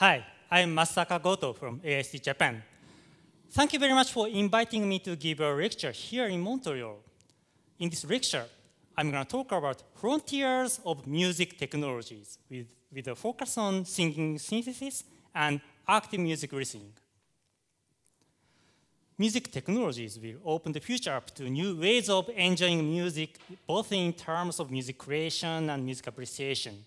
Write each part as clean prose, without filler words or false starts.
Hi, I'm Masataka Goto from AIST Japan. Thank you very much for inviting me to give a lecture here in Montreal. In this lecture, I'm going to talk about frontiers of music technologies with a focus on singing synthesis and active music listening. Music technologies will open the future up to new ways of enjoying music, both in terms of music creation and music appreciation.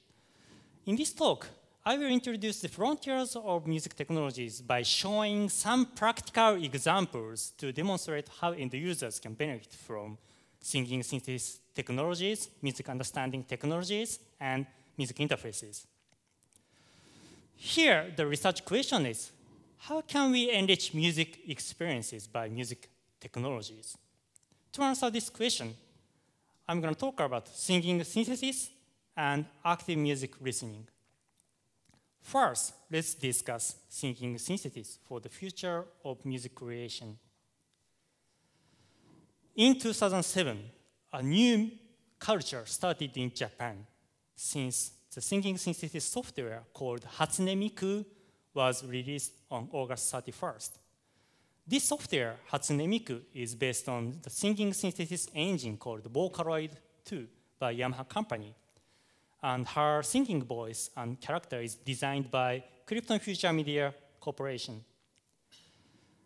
In this talk, I will introduce the frontiers of music technologies by showing some practical examples to demonstrate how end users can benefit from singing synthesis technologies, music understanding technologies, and music interfaces. Here, the research question is, how can we enrich music experiences by music technologies? To answer this question, I'm going to talk about singing synthesis and active music listening. First, let's discuss singing synthesis for the future of music creation. In 2007, a new culture started in Japan since the singing synthesis software called Hatsune Miku was released on August 31st. This software, Hatsune Miku, is based on the singing synthesis engine called Vocaloid 2 by Yamaha Company. And her singing voice and character is designed by Krypton Future Media Corporation.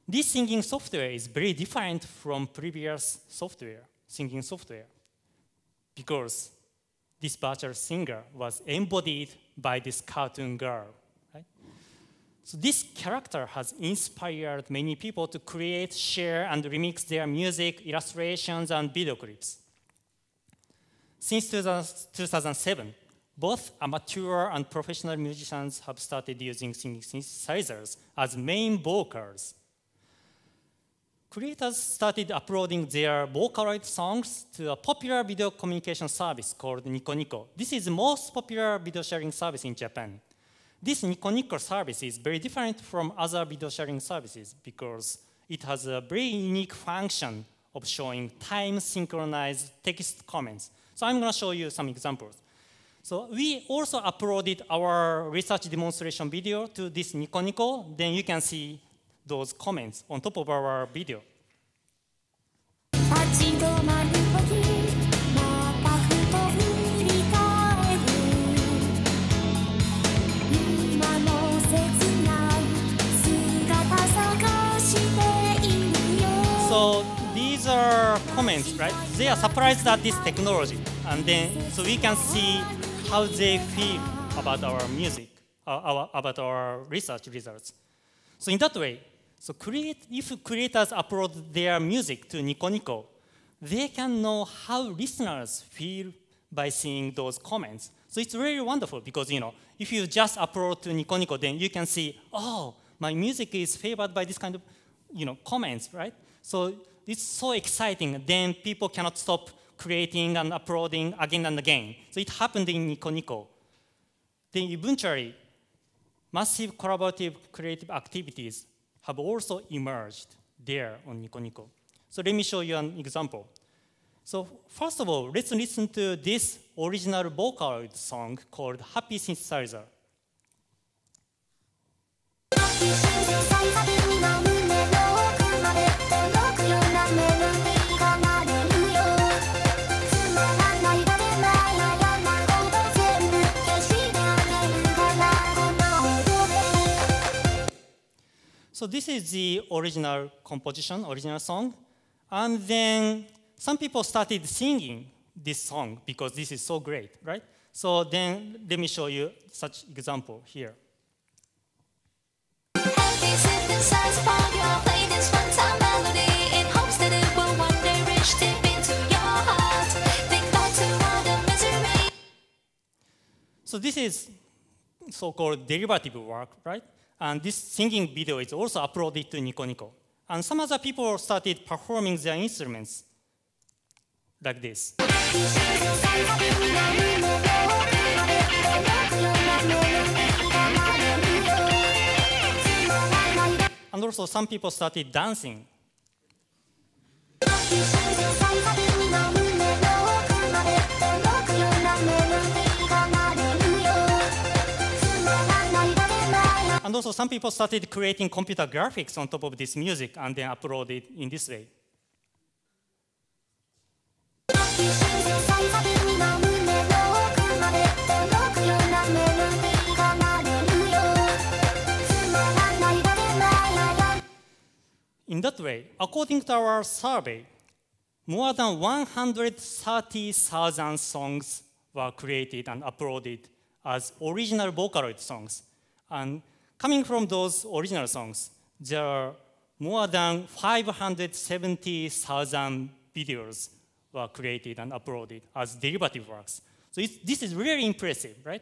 This singing software is very different from previous singing software, because this virtual singer was embodied by this cartoon girl. Right? So this character has inspired many people to create, share, and remix their music, illustrations, and video clips. Since 2007, both amateur and professional musicians have started using singing synthesizers as main vocals. Creators started uploading their Vocaloid songs to a popular video communication service called Nico Nico. This is the most popular video sharing service in Japan. This Nico Nico service is very different from other video sharing services because it has a very unique function of showing time-synchronized text comments. So I'm going to show you some examples. So we also uploaded our research demonstration video to this Nico Nico. Then you can see those comments on top of our video. So these are comments, right? They are surprised at this technology. And then, so we can see how they feel about our music, about our research results. So in that way, so if creators upload their music to Nico Nico, they can know how listeners feel by seeing those comments. So it's really wonderful because, if you just upload to Nico Nico, then you can see, oh, my music is favored by this kind of, comments, right? So it's so exciting. Then people cannot stop creating and uploading again and again. So it happened in Nico Nico. Then eventually, massive collaborative creative activities have also emerged there on Nico Nico. So let me show you an example. So first of all, let's listen to this original Vocaloid song called Happy Synthesizer. So this is the original composition, original song. And then some people started singing this song because this is so great, right? So then let me show you such example here. So this is so-called derivative work, right? And this singing video is also uploaded to Nico Nico. And some other people started performing their instruments like this. And also some people started dancing. And also some people started creating computer graphics on top of this music and then upload it in this way. In that way, according to our survey, more than 130,000 songs were created and uploaded as original Vocaloid songs. And coming from those original songs, there are more than 570,000 videos were created and uploaded as derivative works. So this is really impressive, right?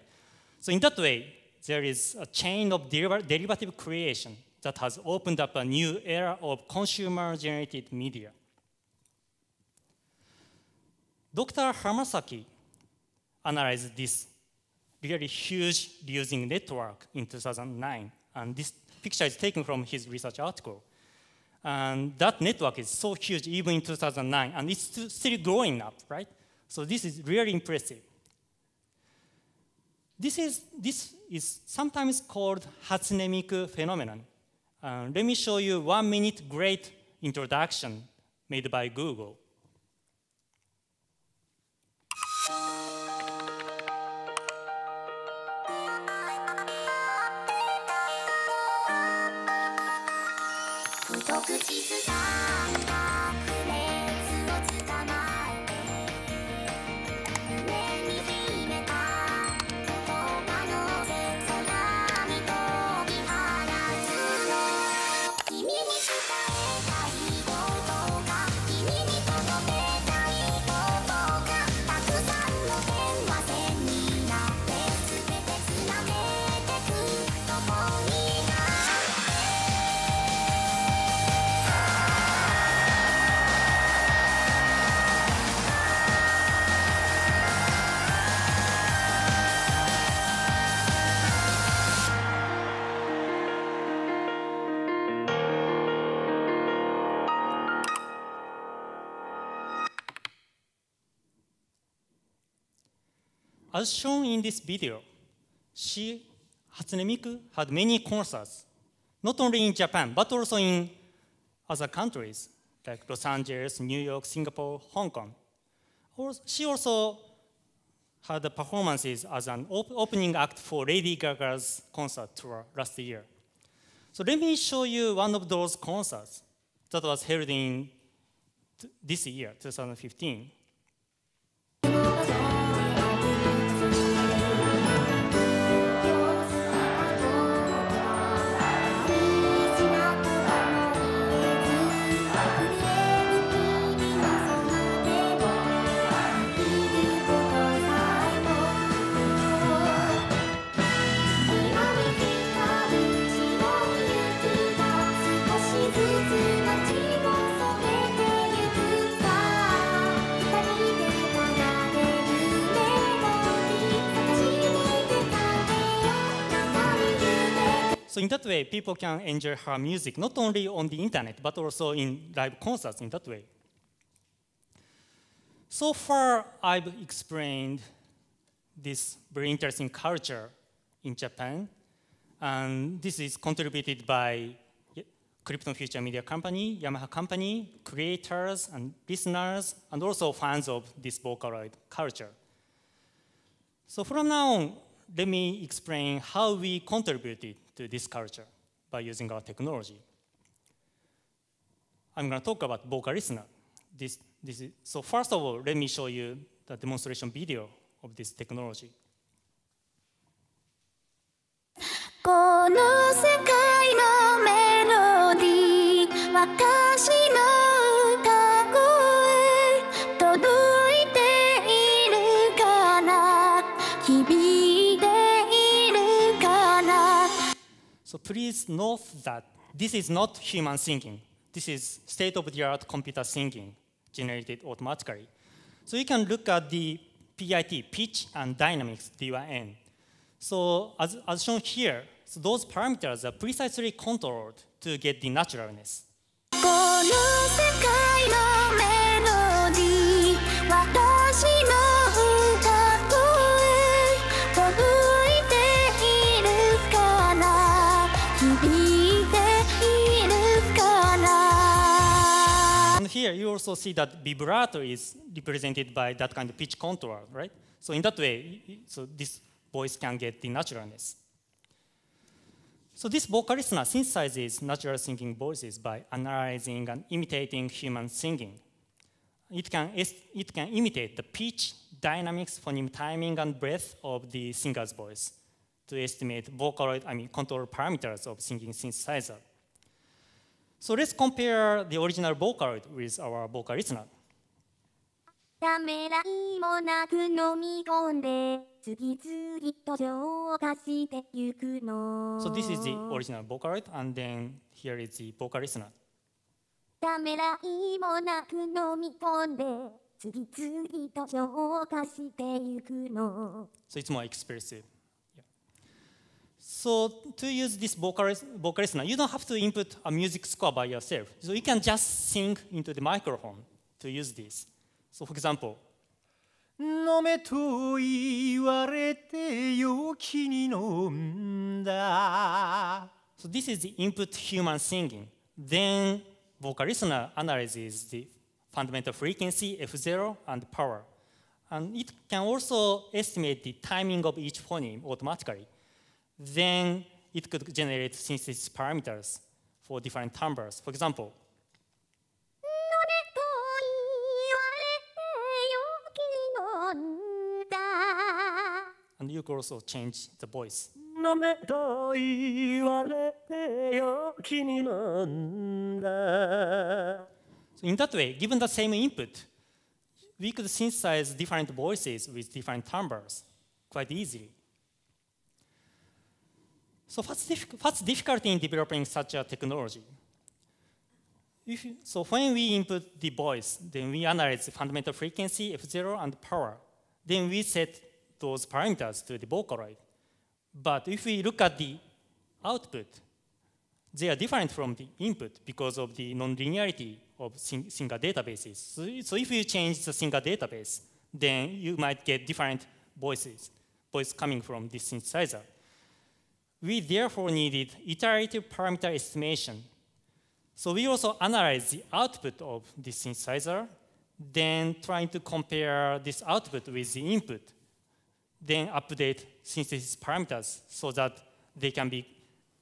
So in that way, there is a chain of derivative creation that has opened up a new era of consumer-generated media. Dr. Hamasaki analyzed this really huge reusing network in 2009. And this picture is taken from his research article. And that network is so huge even in 2009, and it's still growing up, right? So this is really impressive. This is sometimes called Hatsune Miku phenomenon. Let me show you 1 minute great introduction made by Google. As shown in this video, Hatsune Miku had many concerts, not only in Japan, but also in other countries, like Los Angeles, New York, Singapore, Hong Kong. She also had the performances as an opening act for Lady Gaga's concert tour last year. So let me show you one of those concerts that was held in this year, 2015. So in that way, people can enjoy her music, not only on the internet, but also in live concerts in that way. So far, I've explained this very interesting culture in Japan. And this is contributed by Krypton Future Media Company, Yamaha Company, creators and listeners, and also fans of this Vocaloid culture. So from now on, let me explain how we contributed to this culture by using our technology. I'm going to talk about Vocal Listener. So first of all, let me show you the demonstration video of this technology. この世界のメロディー私の歌声届いているかな響いているかな So please note that this is not human singing. This is state-of-the-art computer singing generated automatically. So you can look at the PIT, pitch and dynamics, DYN. So as shown here, so those parameters are precisely controlled to get the naturalness. この世界のメロディー私の歌声届いているかな also see that vibrato is represented by that kind of pitch contour, right? So in that way, so this voice can get the naturalness. So this vocal listener synthesizes natural singing voices by analyzing and imitating human singing. It can imitate the pitch, dynamics, phoneme timing, and breadth of the singer's voice to estimate control parameters of singing synthesizer. So let's compare the original Vocaloid with our vocal listener. So this is the original Vocaloid, and then here is the vocal listener. So it's more expressive. Yeah. So to use this vocal listener, you don't have to input a music score by yourself. So you can just sing into the microphone to use this. So for example, so this is the input human singing. Then vocal listener analyzes the fundamental frequency, F0, and power. And it can also estimate the timing of each phoneme automatically. Then it could generate synthesis parameters for different timbres. For example, and you could also change the voice. So in that way, given the same input, we could synthesize different voices with different timbres quite easily. So what's difficulty in developing such a technology? So when we input the voice, then we analyze the fundamental frequency, F0, and power. Then we set those parameters to the Vocaloid. But if we look at the output, they are different from the input because of the non-linearity of singer databases. So if you change the singer database, then you might get different voice coming from this synthesizer. We therefore needed iterative parameter estimation. So we also analyze the output of this synthesizer, then trying to compare this output with the input, then update synthesis parameters so that they can be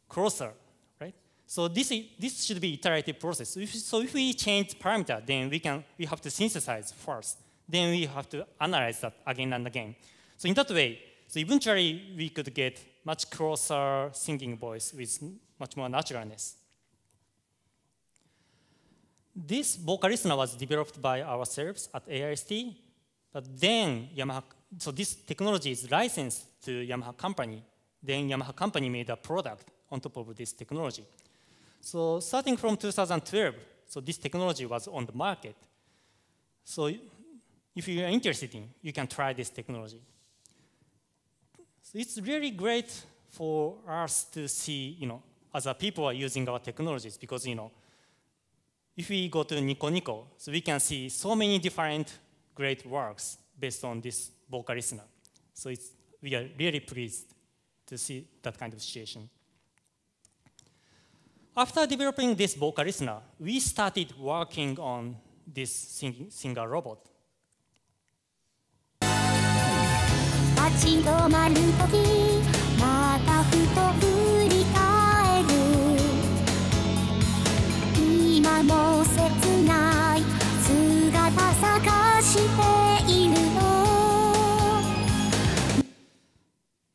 closer, right? So this should be iterative process. So if we change parameter, then we have to synthesize first. Then we have to analyze that again and again. So in that way, so eventually we could get much closer singing voice with much more naturalness. This vocal listener was developed by ourselves at AIST, but then so this technology is licensed to Yamaha company. Then Yamaha company made a product on top of this technology. So starting from 2012, so this technology was on the market. So if you are interested in, you can try this technology. So it's really great for us to see, other people are using our technologies because, if we go to Nico Nico, so we can see so many different great works based on this vocal listener. So we are really pleased to see that kind of situation. After developing this vocal listener, we started working on this singer robot.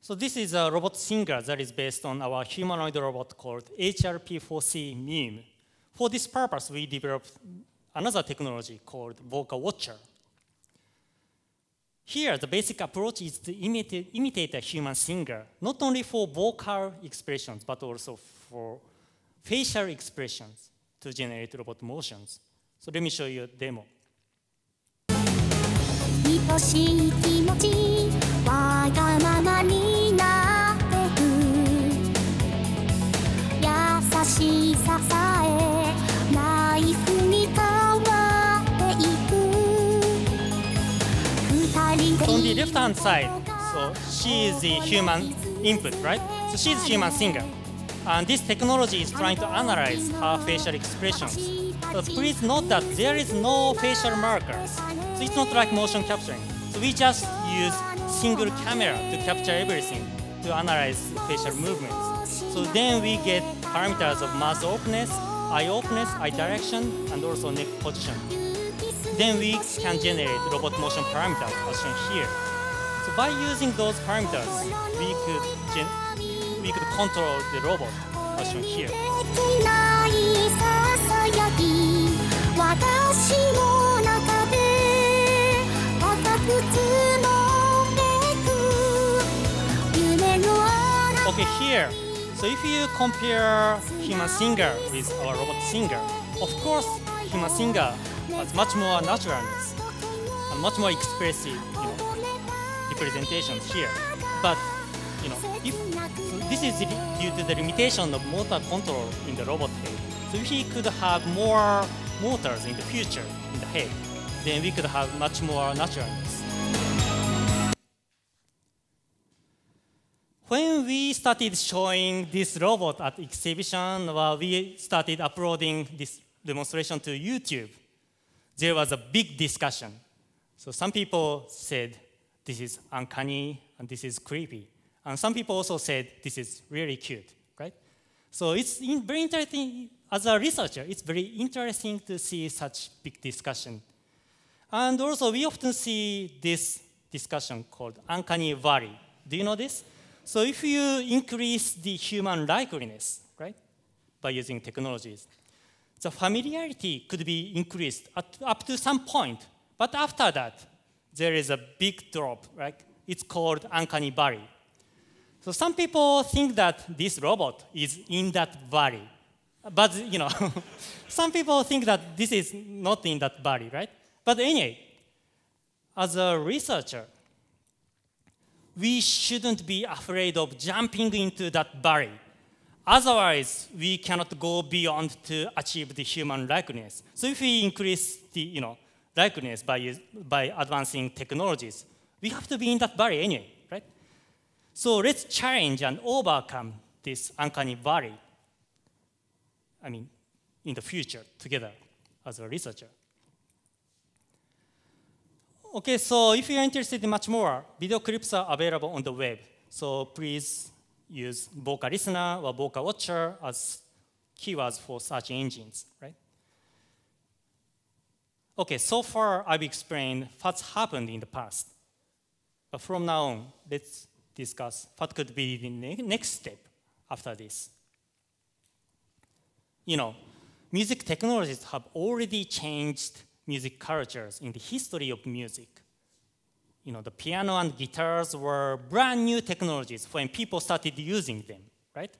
So this is a robot singer that is based on our humanoid robot called HRP4C meme. For this purpose, we developed another technology called Vocal Watcher. Here, the basic approach is to imitate a human singer, not only for vocal expressions, but also for facial expressions to generate robot motions. So let me show you a demo. So on the left-hand side, so she is the human input, right? So she's a human singer. And this technology is trying to analyze her facial expressions. So please note that there is no facial markers. So it's not like motion capturing. So we just use single camera to capture everything to analyze facial movements. So then we get parameters of mouth openness, eye direction, and also neck position. Then we can generate robot motion parameters as shown here. So by using those parameters, we could control the robot as shown here. Okay, here. So if you compare human singer with our robot singer, of course, human singer has much more naturalness and much more expressive, representations here. But if this is due to the limitation of motor control in the robot head. So if we could have more motors in the future in the head, then we could have much more naturalness. When we started showing this robot at exhibition, we started uploading this demonstration to YouTube, there was a big discussion. So some people said, this is uncanny and this is creepy. And some people also said, this is really cute, right? So it's very interesting, as a researcher, it's very interesting to see such big discussion. And also, we often see this discussion called uncanny valley. Do you know this? So if you increase the human likeliness, right, by using technologies, the familiarity could be increased up to some point. But after that, there is a big drop, right? It's called uncanny valley. So some people think that this robot is in that valley. But, some people think that this is not in that valley, right? But anyway, as a researcher, we shouldn't be afraid of jumping into that valley. Otherwise, we cannot go beyond to achieve the human likeliness. So if we increase the likeliness by advancing technologies, we have to be in that valley anyway, right? So let's challenge and overcome this uncanny valley, in the future together as a researcher. Okay, so if you're interested in much more, video clips are available on the web. So please use Voca Listener or Voca Watcher as keywords for search engines, right? Okay, so far I've explained what's happened in the past. But from now on, let's discuss what could be the next step after this. Music technologies have already changed music cultures in the history of music. The piano and guitars were brand new technologies when people started using them, right?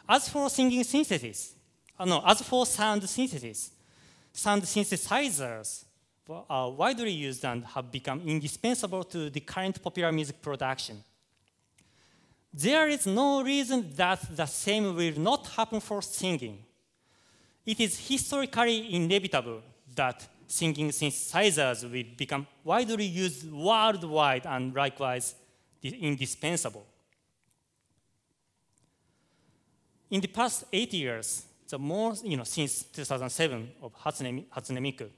As for singing synthesis, as for sound synthesis, sound synthesizers are widely used and have become indispensable to the current popular music production. There is no reason that the same will not happen for singing. It is historically inevitable that singing synthesizers will become widely used worldwide and likewise indispensable. In the past 8 years, since 2007 of Hatsune Miku,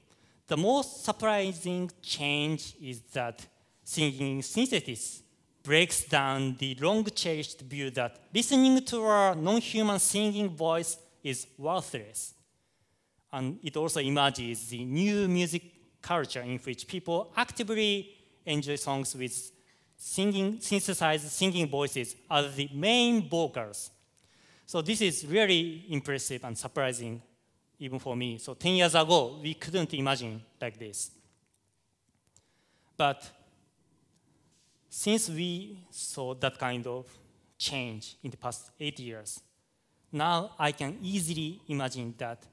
the most surprising change is that singing synthesis breaks down the long-cherished view that listening to a non-human singing voice is worthless. And it also emerges the new music culture in which people actively enjoy songs with synthesized singing voices as the main vocals. So this is really impressive and surprising, even for me. So 10 years ago, we couldn't imagine like this. But since we saw that kind of change in the past 8 years, now I can easily imagine that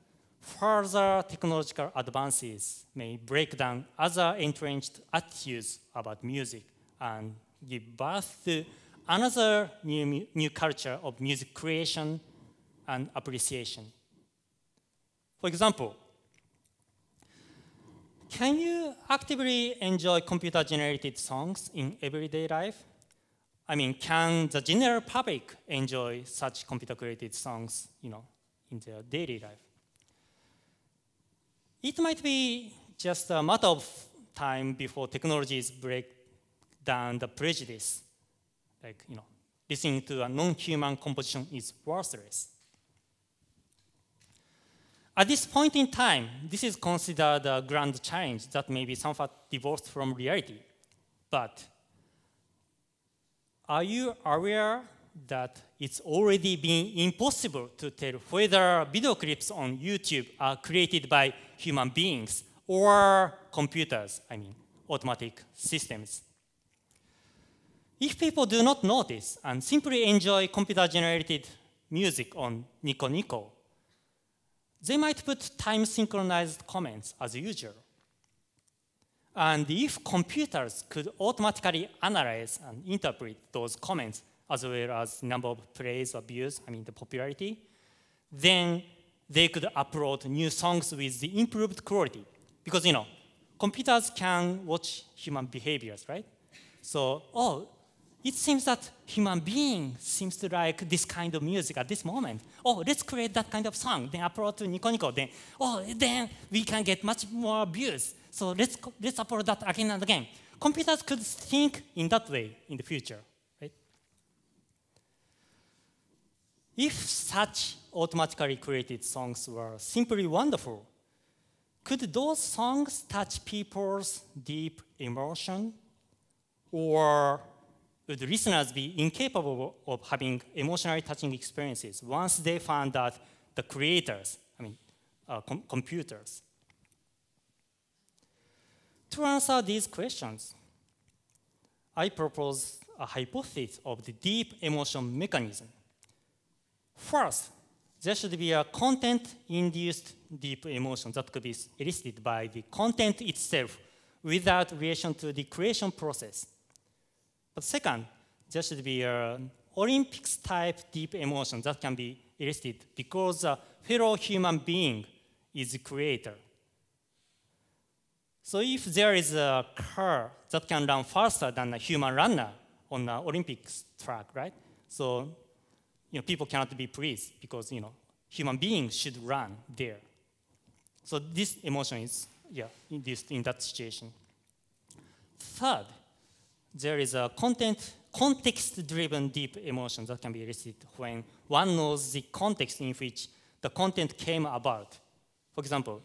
further technological advances may break down other entrenched attitudes about music and give birth to another new culture of music creation and appreciation. For example, can you actively enjoy computer-generated songs in everyday life? I mean, can the general public enjoy such computer-created songs, in their daily life? It might be just a matter of time before technologies break down the prejudice. Like, listening to a non-human composition is worthless. At this point in time, this is considered a grand challenge that may be somewhat divorced from reality. But are you aware that it's already been impossible to tell whether video clips on YouTube are created by human beings or computers, automatic systems? If people do not notice and simply enjoy computer-generated music on Nico Nico, they might put time-synchronized comments as usual. And if computers could automatically analyze and interpret those comments as well as number of plays or views, the popularity, then they could upload new songs with the improved quality. Because, computers can watch human behaviors, right? So, it seems that human beings seems to like this kind of music at this moment. Let's create that kind of song, then upload to Nico Nico. Then we can get much more views. So let's upload that again and again. Computers could think in that way in the future, right? If such automatically created songs were simply wonderful, could those songs touch people's deep emotion? Or would listeners be incapable of having emotionally touching experiences once they found out the creators, computers? To answer these questions, I propose a hypothesis of the deep emotion mechanism. First, there should be a content-induced deep emotion that could be elicited by the content itself without relation to the creation process. But second, there should be an Olympics-type deep emotion that can be elicited because a fellow human being is the creator. So if there is a car that can run faster than a human runner on an Olympics track, right? So people cannot be pleased because human beings should run there. So this emotion is induced in that situation. Third, there is a context-driven deep emotion that can be elicited when one knows the context in which the content came about. For example,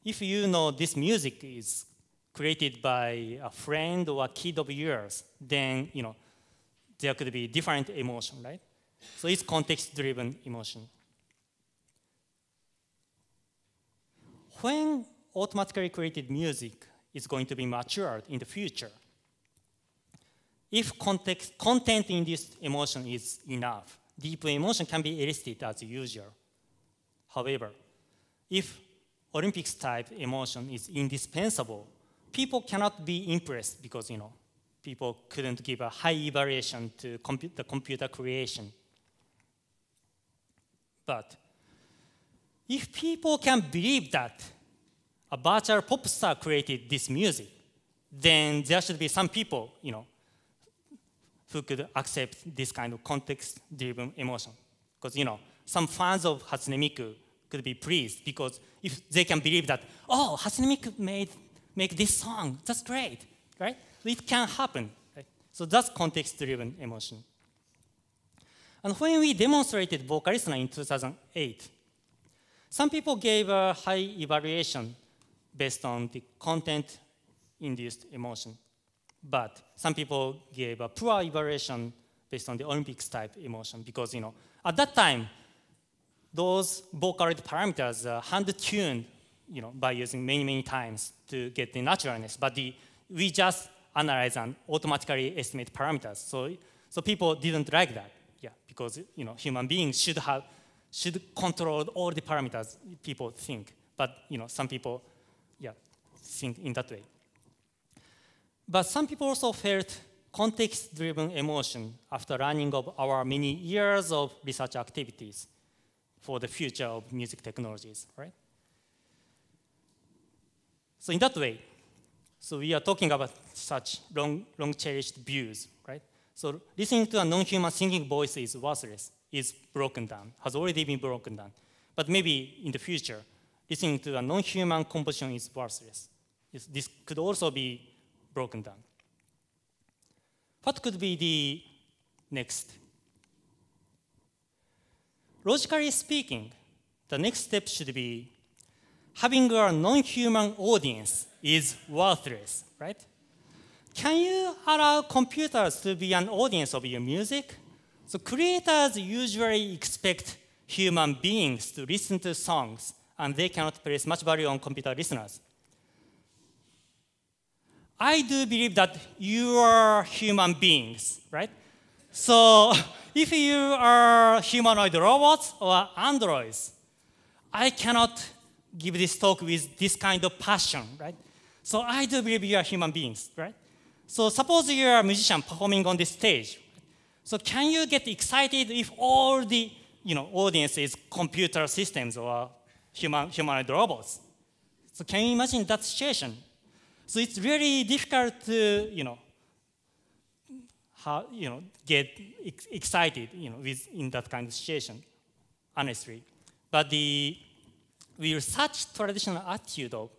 if you know this music is created by a friend or a kid of yours, then there could be different emotion, right? So it's context-driven emotion. When automatically created music is going to be matured in the future, if content-induced emotion is enough, deep emotion can be elicited as usual. However, if Olympics-type emotion is indispensable, people cannot be impressed because people couldn't give a high evaluation to the computer creation. But if people can believe that a virtual pop star created this music, then there should be some people, who could accept this kind of context-driven emotion. Because, some fans of Hatsune Miku could be pleased because if they can believe that, Hatsune Miku make this song, that's great, right? It can happen, right? So that's context-driven emotion. And when we demonstrated vocal listener in 2008, some people gave a high evaluation based on the content-induced emotion. But some people gave a poor evaluation based on the Olympics-type emotion because, at that time, those vocal parameters are hand-tuned, by using many, many times to get the naturalness. But we just analyze and automatically estimate parameters. So people didn't like that, because human beings should control all the parameters people think. But some people, think in that way. But some people also felt context-driven emotion after learning of our many years of research activities for the future of music technologies, right? So in that way, so we are talking about such long cherished views, right? So listening to a non-human singing voice is worthless, is broken down, has already been broken down. But maybe in the future, listening to a non-human composition is worthless. This could also be broken down. What could be the next? Logically speaking, the next step should be having a non-human audience is worthless, right? Can you allow computers to be an audience of your music? So creators usually expect human beings to listen to songs, and they cannot place much value on computer listeners. I do believe that you are human beings, right? So if you are humanoid robots or androids, I cannot give this talk with this kind of passion, right? So I do believe you are human beings, right? So suppose you are a musician performing on this stage. So can you get excited if all the audience is computer systems or humanoid robots? So can you imagine that situation? So it's really difficult to get excited in that kind of situation, honestly. But with such traditional attitude of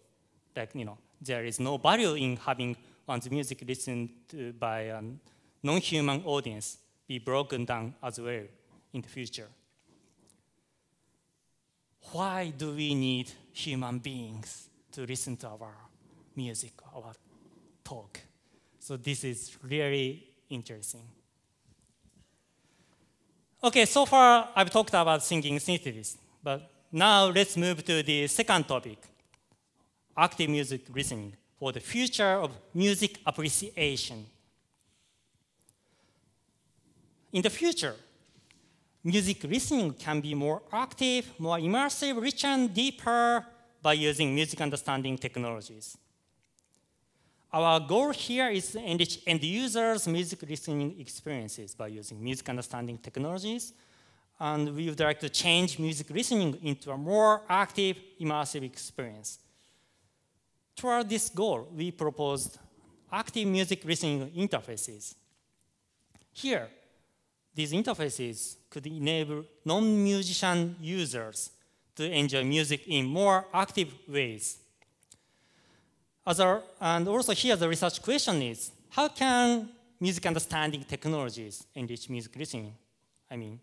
there is no value in having one's music listened to by a non-human audience be broken down as well in the future. Why do we need human beings to listen to our music, our talk? So this is really interesting. Okay, so far I've talked about singing synthesis, but now let's move to the second topic, active music listening for the future of music appreciation. In the future, music listening can be more active, more immersive, richer, and deeper by using music understanding technologies. Our goal here is to enrich end users' music listening experiences by using music understanding technologies, and we would like to change music listening into a more active, immersive experience. Toward this goal, we proposed active music listening interfaces. Here, these interfaces could enable non-musician users to enjoy music in more active ways. And also here the research question is, how can music understanding technologies enrich music listening? I mean,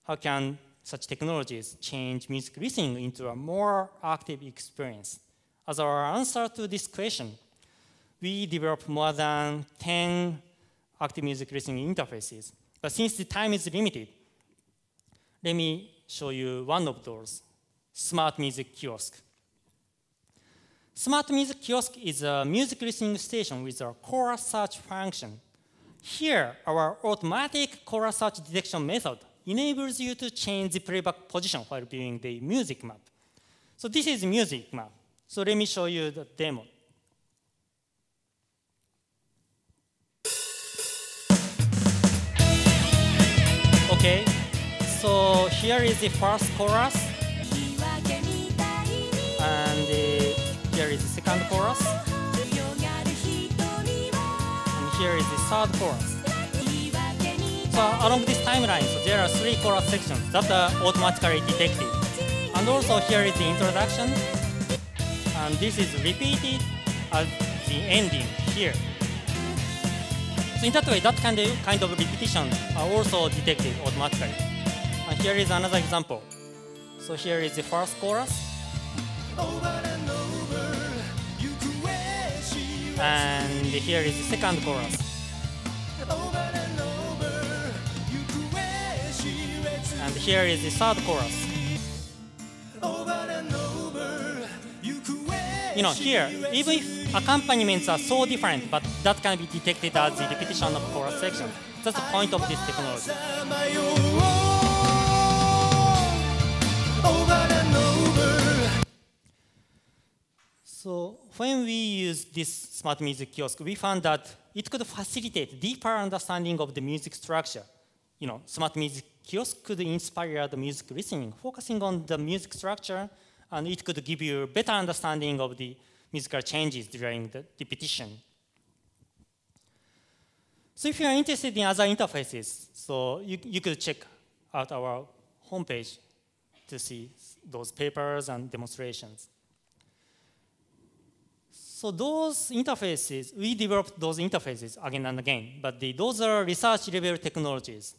how can such technologies change music listening into a more active experience? As our answer to this question, we developed more than 10 active music listening interfaces. But since the time is limited, let me show you one of those, Smart Music Kiosk. Smart Music Kiosk is a music listening station with a chorus search function. Here, our automatic chorus search detection method enables you to change the playback position while viewing the music map. So this is music map. So let me show you the demo. Okay, so here is the first chorus, and here is the second chorus, and here is the third chorus. So along this timeline, so there are 3 chorus sections that are automatically detected. And also here is the introduction, and this is repeated at the ending here. So in that way, that kind of repetitions are also detected automatically. And here is another example. So here is the first chorus. And here is the second chorus. And here is the third chorus. Here, even if accompaniments are so different, but that can be detected as the repetition of chorus section. That's the point of this technology. So when we use this Smart Music Kiosk, we found that it could facilitate deeper understanding of the music structure. Smart Music Kiosk could inspire the music listening, focusing on the music structure, and it could give you a better understanding of the musical changes during the repetition. So if you are interested in other interfaces, so you could check out our homepage to see those papers and demonstrations. So those interfaces, we developed those interfaces again and again, but those are research level technologies.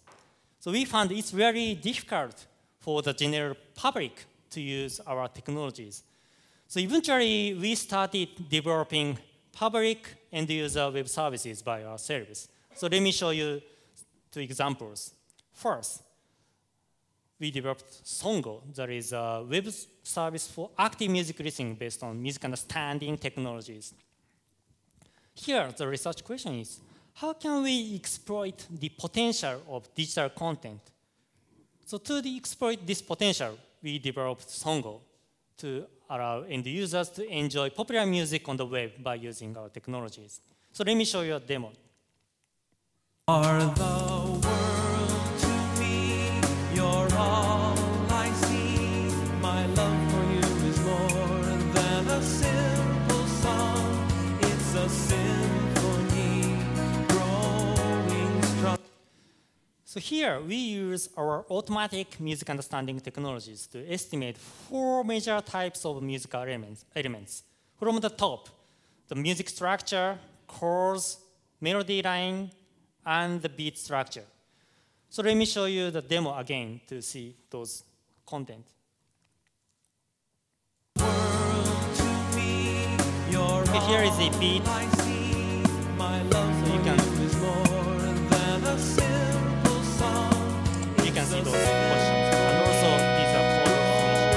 So we found it's very difficult for the general public to use our technologies. So eventually, we started developing public end-user web services by ourselves. So let me show you two examples. First, we developed Songle, that is a web service for active music listening based on music understanding technologies. Here, the research question is, how can we exploit the potential of digital content? So to exploit this potential, we developed Songle to allow end users to enjoy popular music on the web by using our technologies. So let me show you a demo. Are the world to me, you're all I see. My love for you is more than a simple song. It's a symphony growing strong. So here we use our automatic music understanding technologies to estimate 4 major types of musical elements. From the top, the music structure, chords, melody line, and the beat structure. So let me show you the demo again to see those content. Okay, here is the beat. So you can see those positions. And also these are chord information.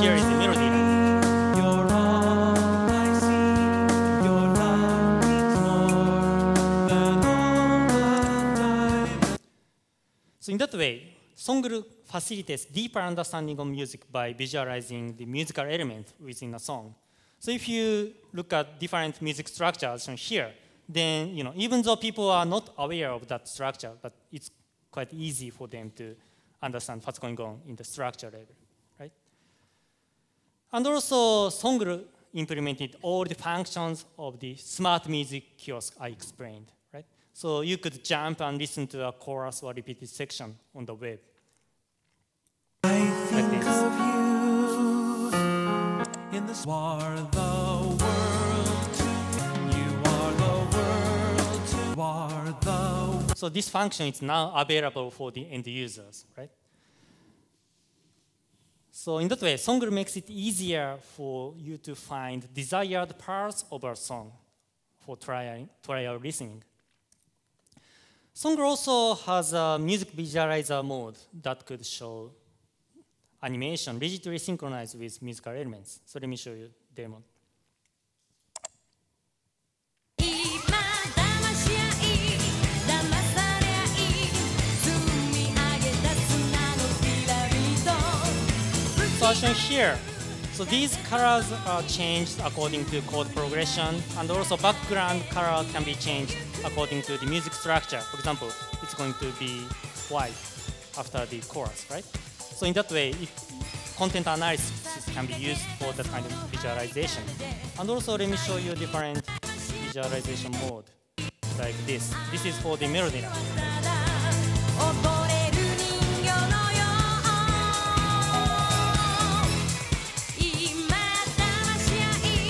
Here is the melody line. So in that way, Songle facilitates deeper understanding of music by visualizing the musical element within a song. So if you look at different music structures shown here, then even though people are not aware of that structure, but it's quite easy for them to understand what's going on in the structure level, right? And also, Songle implemented all the functions of the smart music kiosk I explained, right? So you could jump and listen to a chorus or repeated section on the web. I think of you in the are the world to me. You are the world to you are the. So this function is now available for the end users, right? So in that way, Songle makes it easier for you to find desired parts of a song for trial listening. Songle also has a music visualizer mode that could show animation rigidly synchronized with musical elements. So let me show you a demo. So as shown here, so these colors are changed according to chord progression, and also background color can be changed according to the music structure. For example, it's going to be white after the chorus, right? So in that way, content analysis can be used for that kind of visualization. And also, let me show you different visualization mode, like this. This is for the melody line.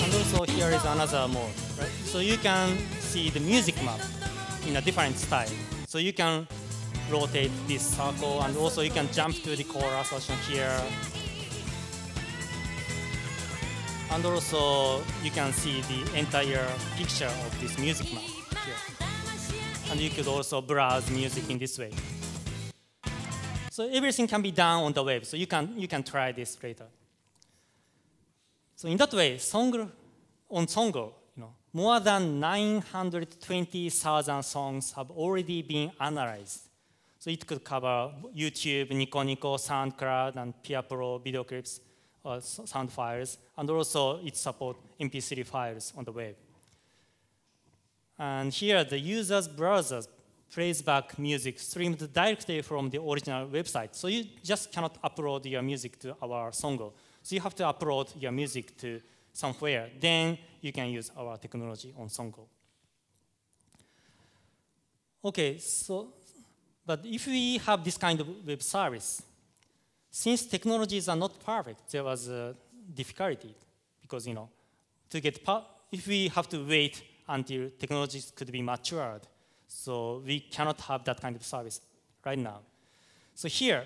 And also, here is another mode, right? So you can see the music map in a different style. So you can rotate this circle, and also you can jump to the chorus as shown here. And also you can see the entire picture of this music map here. And you could also browse music in this way. So everything can be done on the web, so you can try this later. So in that way, on Songle, more than 920,000 songs have already been analyzed. So it could cover YouTube, Nico Nico, SoundCloud, and PeerPro video clips, or sound files, and also it supports MP3 files on the web. And here, the user's browsers plays back music streamed directly from the original website. So you just cannot upload your music to our Songle. So you have to upload your music to somewhere. Then you can use our technology on Songle. Okay, so, but if we have this kind of web service, since technologies are not perfect, there was a difficulty because, to get if we have to wait until technologies could be matured, so we cannot have that kind of service right now. So here,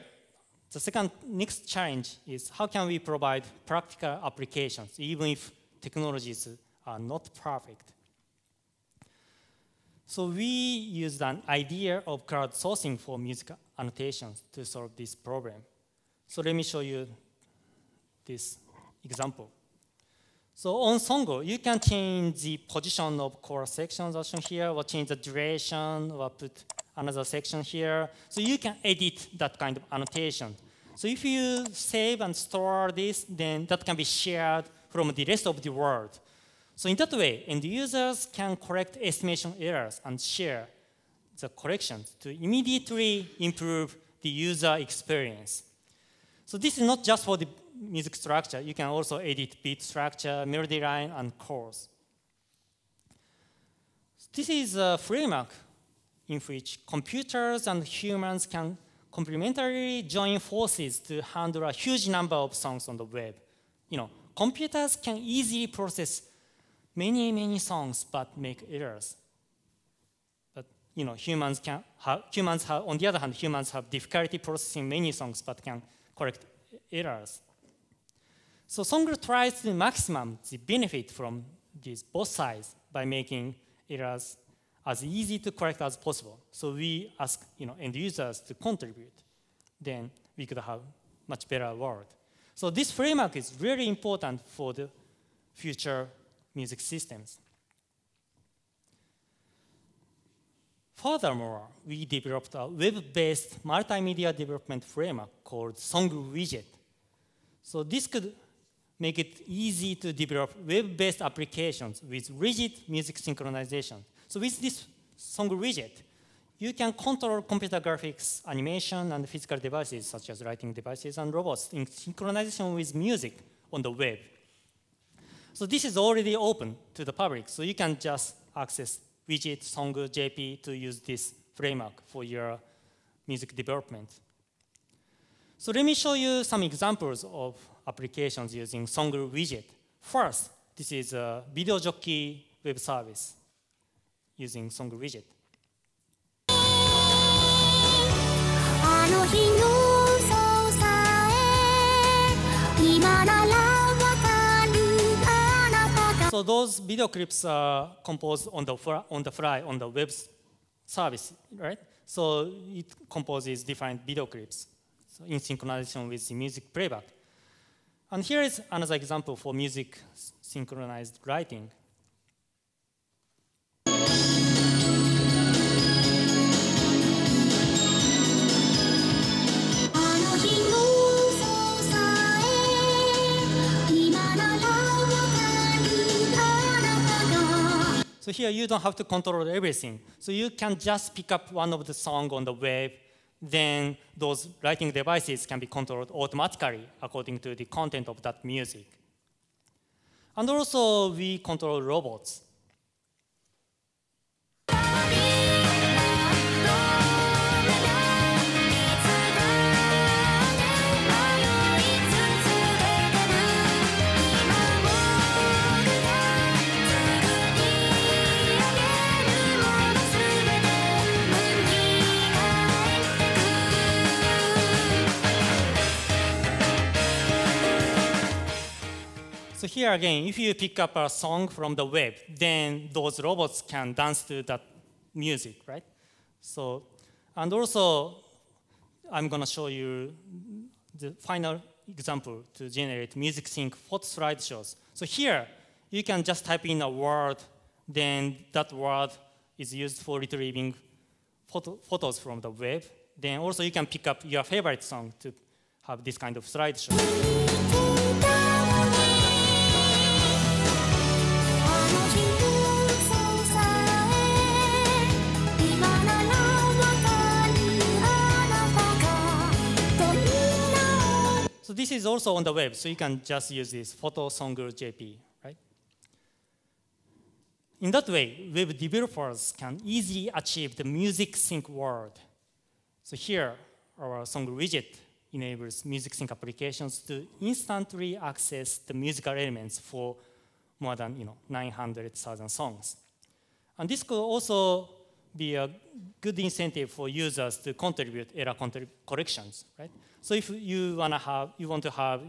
the next challenge is how can we provide practical applications even if technologies are not perfect. So we used an idea of crowdsourcing for music annotations to solve this problem. So let me show you this example. So on Songle, you can change the position of chorus sections as shown here, or change the duration, or put another section here. So you can edit that kind of annotation. So if you save and store this, then that can be shared from the rest of the world. So in that way, end users can correct estimation errors and share the corrections to immediately improve the user experience. So this is not just for the music structure. You can also edit beat structure, melody line, and chords. This is a framework in which computers and humans can complementarily join forces to handle a huge number of songs on the web. Computers can easily process many songs but make errors. But humans have, on the other hand, humans have difficulty processing many songs but can correct errors. So Songle tries to maximum the benefit from these both sides by making errors as easy to correct as possible. So we ask end users to contribute. Then we could have much better world. So this framework is really important for the future music systems. Furthermore, we developed a web-based multimedia development framework called Songle Widget. So this could make it easy to develop web-based applications with rigid music synchronization. So with this Songle Widget, you can control computer graphics, animation, and physical devices such as writing devices and robots in synchronization with music on the web. So this is already open to the public, so you can just access Widget, Songle, JP to use this framework for your music development. So let me show you some examples of applications using Songle Widget. First, this is a video jockey web service using Songle Widget. So those video clips are composed on the fly on the web service, right? So it composes different video clips in synchronization with the music playback. And here is another example for music synchronized writing. So here you don't have to control everything. So you can just pick up one of the songs on the web, then those writing devices can be controlled automatically according to the content of that music. And also we control robots. So here again, if you pick up a song from the web, then those robots can dance to that music, right? So, and also, I'm gonna show you the final example to generate music sync photo slideshows. So here, you can just type in a word, then that word is used for retrieving photos from the web. Then also you can pick up your favorite song to have this kind of slideshow. So this is also on the web, so you can just use this photo Songle JP, right? In that way, web developers can easily achieve the music sync world. So here, our Songle widget enables music sync applications to instantly access the musical elements for more than 900,000 songs. And this could also be a good incentive for users to contribute error corrections, right? So if you want to have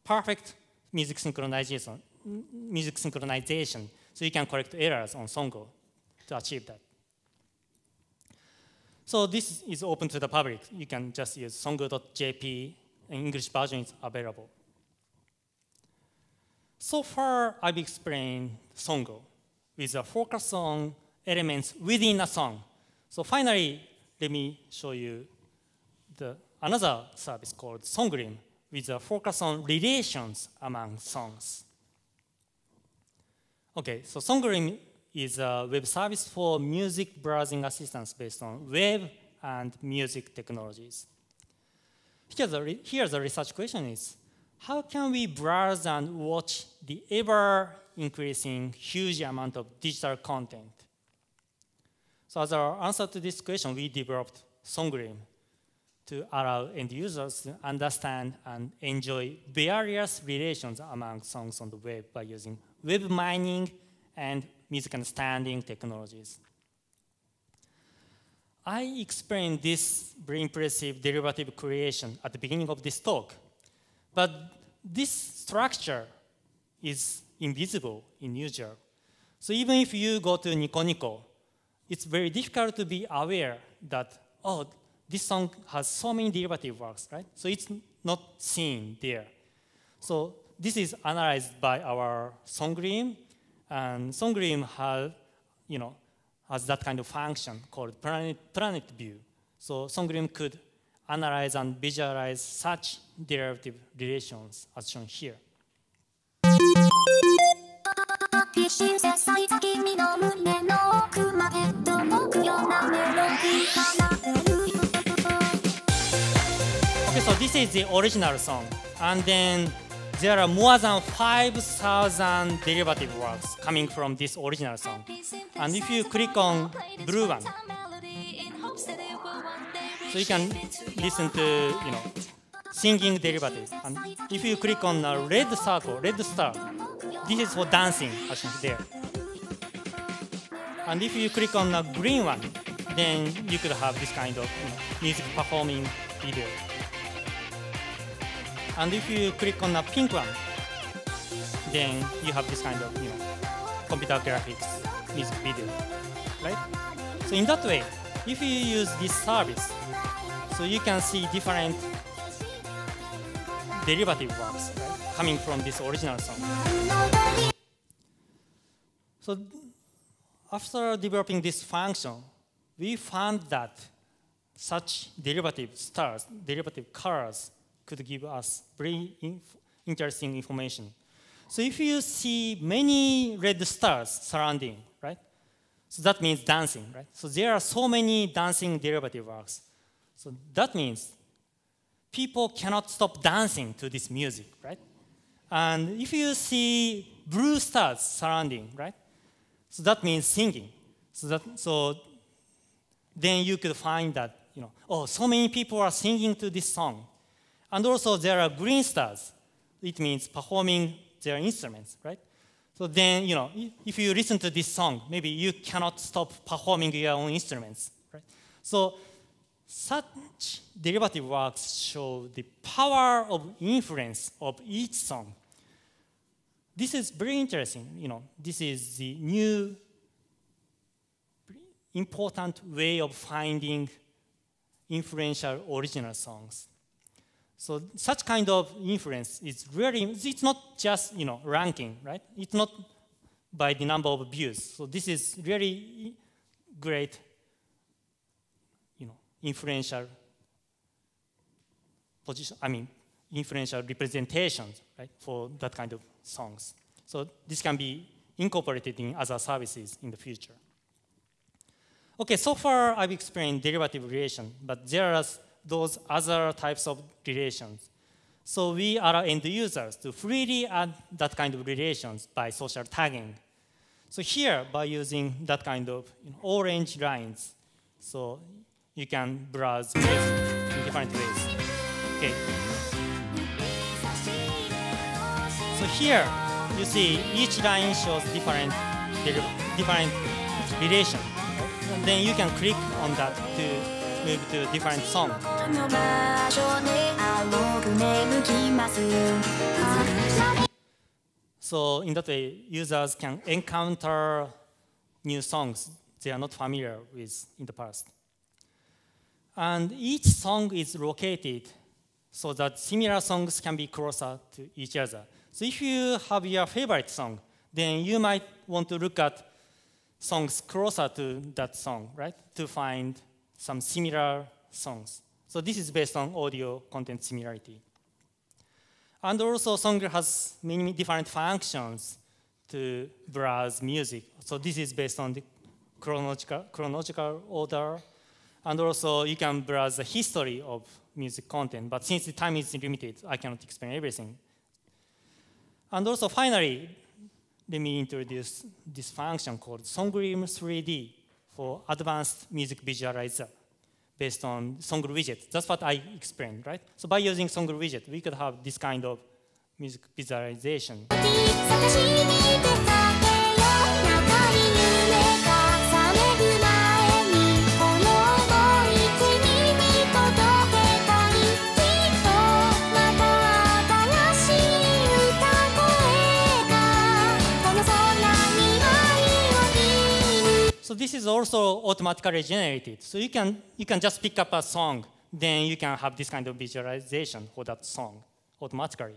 perfect music synchronization, so you can correct errors on Songle to achieve that. So this is open to the public. You can just use songle.jp, an English version is available. So far, I've explained Songle with a focus on elements within a song. So finally, let me show you another service called Songrium with a focus on relations among songs. Okay, so Songrium is a web service for music browsing assistance based on web and music technologies. Here the research question is, how can we browse and watch the ever-increasing huge amount of digital content? So as our answer to this question, we developed Songrium to allow end users to understand and enjoy various relations among songs on the web by using web mining and music understanding technologies. I explained this very impressive derivative creation at the beginning of this talk, but this structure is invisible in usual. So even if you go to Nico Nico, it's very difficult to be aware that, oh, this song has so many derivative works, right? So it's not seen there. So this is analyzed by our Songrium, and Songrium has that kind of function called planet view. So Songrium could analyze and visualize such derivative relations as shown here. Okay, so this is the original song, and then there are more than 5,000 derivative works coming from this original song. And if you click on blue one, so you can listen to singing derivative. And if you click on the red circle, red star, this is for dancing, as there. And if you click on the green one, then you could have this kind of music performing video. And if you click on the pink one, then you have this kind of computer graphics music video, right? So in that way, if you use this service, so you can see different derivative works, right, coming from this original song. So after developing this function, we found that such derivative stars, derivative colors, could give us very interesting information. So if you see many red stars surrounding, right? So that means dancing, right? So there are so many dancing derivative works. So that means people cannot stop dancing to this music, right? And if you see blue stars surrounding, right? So that means singing. So then you could find that, oh, so many people are singing to this song. And also there are green stars. It means performing their instruments, right? So then, if you listen to this song, maybe you cannot stop performing your own instruments, right? So such derivative works show the power of influence of each song. This is very interesting. This is the new important way of finding influential original songs. So such kind of influence is really, it's not just, ranking, right? It's not by the number of views. So this is really great, influential position, influential representations, right, for that kind of songs. So this can be incorporated in other services in the future. Okay, so far I've explained derivative relation, but there are those other types of relations. So we allow end users to freely add that kind of relations by social tagging. So here, by using that kind of orange lines, so you can browse in different ways. Okay. So here, you see each line shows different relation. And then you can click on that to move to a different song. So in that way, users can encounter new songs they are not familiar with in the past. And each song is located so that similar songs can be closer to each other. So if you have your favorite song, then you might want to look at songs closer to that song, right? To find some similar songs. So this is based on audio content similarity. And also Songle has many different functions to browse music. So this is based on the chronological order. And also you can browse the history of music content. But since the time is limited, I cannot explain everything. And also finally, let me introduce this function called Songrium 3D for advanced music visualizer based on Songle widget. That's what I explained, right? So by using Songle widget, we could have this kind of music visualization. So this is also automatically generated. So you can just pick up a song, then you can have this kind of visualization for that song automatically.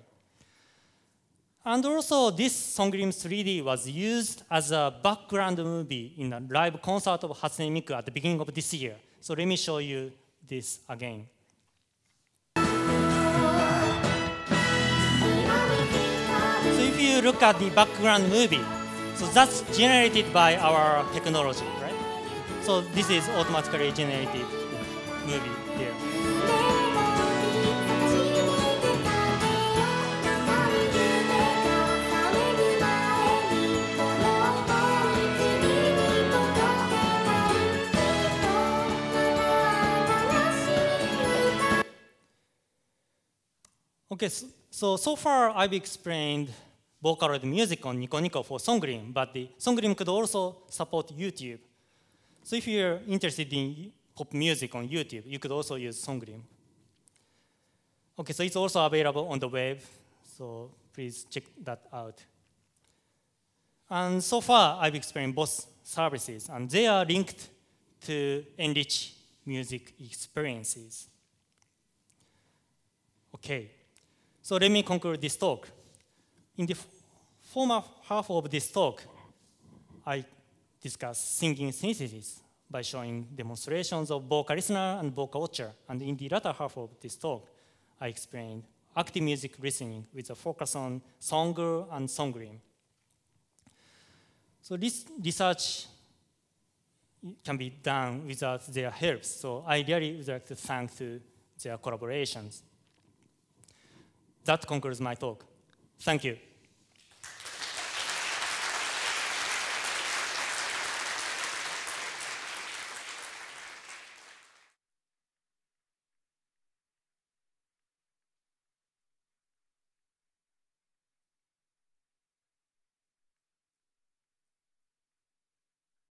And also this Songrium 3D was used as a background movie in a live concert of Hatsune Miku at the beginning of this year. So let me show you this again. So if you look at the background movie, so that's generated by our technology, right? So this is automatically generated movie there. Okay, so far I've explained Vocaloid music on Nico Nico for Songrium, but the Songrium could also support YouTube. So if you're interested in pop music on YouTube, you could also use Songrium. Okay, so it's also available on the web, so please check that out. And so far, I've explained both services, and they are linked to enrich music experiences. Okay, so let me conclude this talk. In the former half of this talk, I discussed singing synthesis by showing demonstrations of vocal listener and vocal watcher. And in the latter half of this talk, I explained active music listening with a focus on Songle and Songrium. So this research can be done without their help. So I really would like to thank to their collaborations. That concludes my talk. Thank you.